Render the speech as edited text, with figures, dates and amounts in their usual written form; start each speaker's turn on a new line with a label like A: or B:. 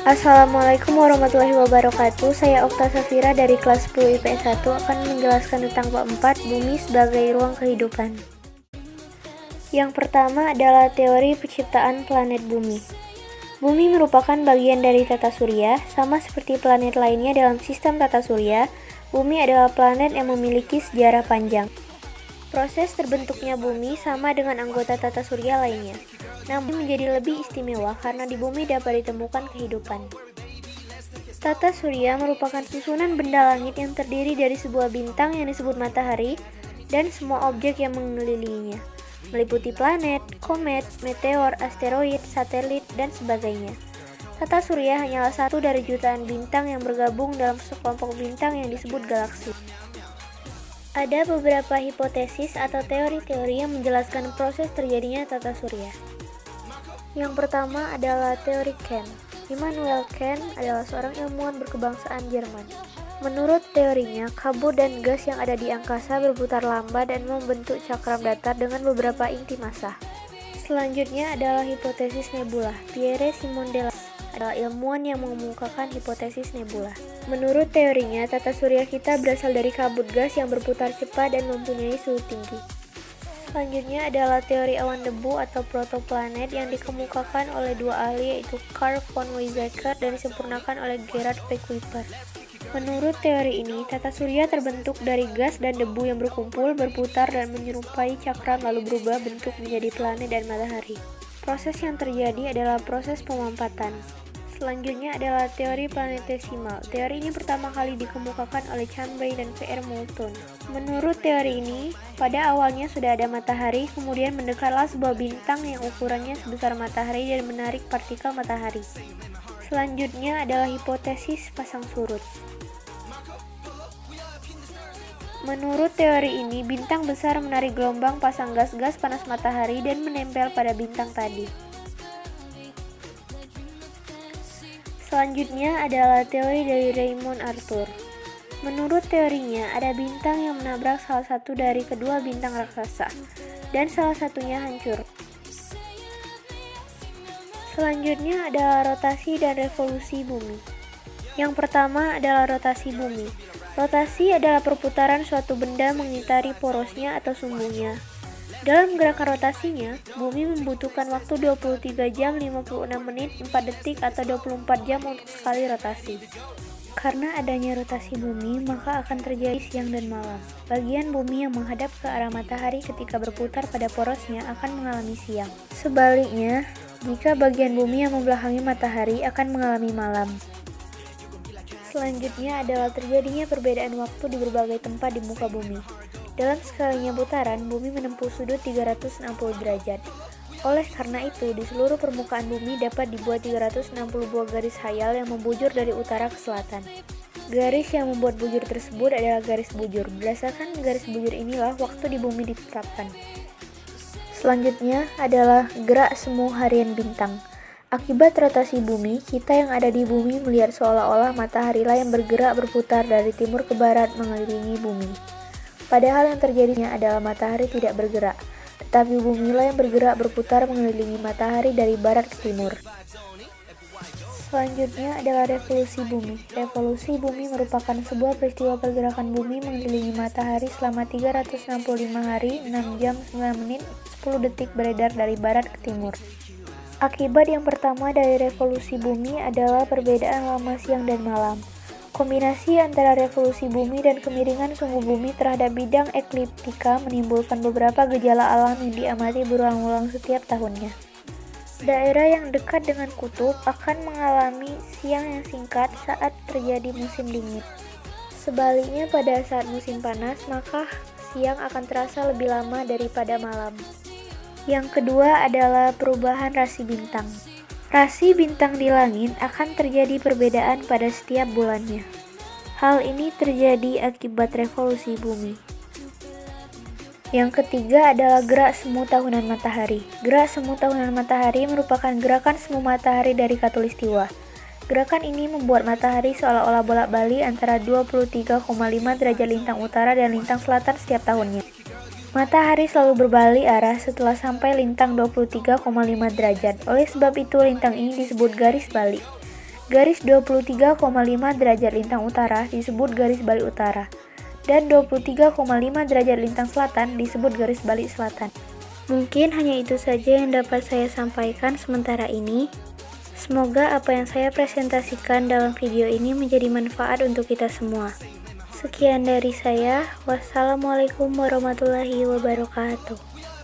A: Assalamualaikum warahmatullahi wabarakatuh. Saya Okta Safira dari kelas 10 IPS 1 akan menjelaskan tentang bab 4 Bumi sebagai ruang kehidupan. Yang pertama adalah teori penciptaan planet Bumi. Bumi merupakan bagian dari tata surya, sama seperti planet lainnya dalam sistem tata surya. Bumi adalah planet yang memiliki sejarah panjang. Proses terbentuknya bumi sama dengan anggota tata surya lainnya, namun menjadi lebih istimewa karena di bumi dapat ditemukan kehidupan. Tata surya merupakan susunan benda langit yang terdiri dari sebuah bintang yang disebut matahari dan semua objek yang mengelilinginya, meliputi planet, komet, meteor, asteroid, satelit, dan sebagainya. Tata surya hanyalah satu dari jutaan bintang yang bergabung dalam sekelompok bintang yang disebut galaksi. Ada beberapa hipotesis atau teori-teori yang menjelaskan proses terjadinya tata surya. Yang pertama adalah teori Kant. Immanuel Kant adalah seorang ilmuwan berkebangsaan Jerman. Menurut teorinya, kabut dan gas yang ada di angkasa berputar lambat dan membentuk cakram datar dengan beberapa inti massa. Selanjutnya adalah hipotesis nebula. Pierre Simon Delage adalah ilmuwan yang mengemukakan hipotesis nebula. Menurut teorinya, tata surya kita berasal dari kabut gas yang berputar cepat dan mempunyai suhu tinggi. Selanjutnya adalah teori awan debu atau protoplanet yang dikemukakan oleh dua ahli yaitu Carl von Weizsäcker dan disempurnakan oleh Gerhard V. Kuiper. Menurut teori ini, tata surya terbentuk dari gas dan debu yang berkumpul, berputar, dan menyerupai cakram lalu berubah bentuk menjadi planet dan matahari. Proses yang terjadi adalah proses pemampatan. Selanjutnya adalah teori planetesimal. Teori ini pertama kali dikemukakan oleh Chambray dan V.R. Moulton. Menurut teori ini, pada awalnya sudah ada matahari, kemudian mendekatlah sebuah bintang yang ukurannya sebesar matahari dan menarik partikel matahari. Selanjutnya adalah hipotesis pasang surut. Menurut teori ini, bintang besar menarik gelombang pasang gas-gas panas matahari dan menempel pada bintang tadi. Selanjutnya adalah teori dari Raymond Arthur. Menurut teorinya, ada bintang yang menabrak salah satu dari kedua bintang raksasa, dan salah satunya hancur. Selanjutnya adalah rotasi dan revolusi bumi. Yang pertama adalah rotasi bumi. Rotasi adalah perputaran suatu benda mengitari porosnya atau sumbunya. Dalam gerakan rotasinya, bumi membutuhkan waktu 23 jam 56 menit 4 detik atau 24 jam untuk sekali rotasi. Karena adanya rotasi bumi, maka akan terjadi siang dan malam. Bagian bumi yang menghadap ke arah matahari ketika berputar pada porosnya akan mengalami siang. Sebaliknya, jika bagian bumi yang membelakangi matahari akan mengalami malam. Selanjutnya adalah terjadinya perbedaan waktu di berbagai tempat di muka bumi. Dalam sekalinya putaran, bumi menempuh sudut 360 derajat. Oleh karena itu, di seluruh permukaan bumi dapat dibuat 360 buah garis khayal yang membujur dari utara ke selatan. Garis yang membuat bujur tersebut adalah garis bujur. Berdasarkan garis bujur inilah waktu di bumi ditetapkan. Selanjutnya adalah gerak semu harian bintang. Akibat rotasi bumi, kita yang ada di bumi melihat seolah-olah mataharilah yang bergerak berputar dari timur ke barat mengelilingi bumi. Padahal yang terjadinya adalah matahari tidak bergerak, tetapi bumilah yang bergerak berputar mengelilingi matahari dari barat ke timur. Selanjutnya adalah revolusi bumi. Revolusi bumi merupakan sebuah peristiwa pergerakan bumi mengelilingi matahari selama 365 hari, 6 jam, 9 menit, 10 detik beredar dari barat ke timur. Akibat yang pertama dari revolusi bumi adalah perbedaan lama siang dan malam. Kombinasi antara revolusi bumi dan kemiringan sumbu bumi terhadap bidang ekliptika menimbulkan beberapa gejala alam yang diamati berulang-ulang setiap tahunnya. Daerah yang dekat dengan kutub akan mengalami siang yang singkat saat terjadi musim dingin. Sebaliknya pada saat musim panas, maka siang akan terasa lebih lama daripada malam. Yang kedua adalah perubahan rasi bintang. Rasi bintang di langit akan terjadi perbedaan pada setiap bulannya. Hal ini terjadi akibat revolusi bumi. Yang ketiga adalah gerak semu tahunan matahari. Gerak semu tahunan matahari merupakan gerakan semu matahari dari khatulistiwa. Gerakan ini membuat matahari seolah-olah bolak-balik antara 23,5 derajat lintang utara dan lintang selatan setiap tahunnya. Matahari selalu berbalik arah setelah sampai lintang 23,5 derajat. Oleh sebab itu, lintang ini disebut garis balik. Garis 23,5 derajat lintang utara disebut garis balik utara, dan 23,5 derajat lintang selatan disebut garis balik selatan. Mungkin hanya itu saja yang dapat saya sampaikan sementara ini. Semoga apa yang saya presentasikan dalam video ini menjadi manfaat untuk kita semua. Sekian dari saya. Wassalamualaikum warahmatullahi wabarakatuh.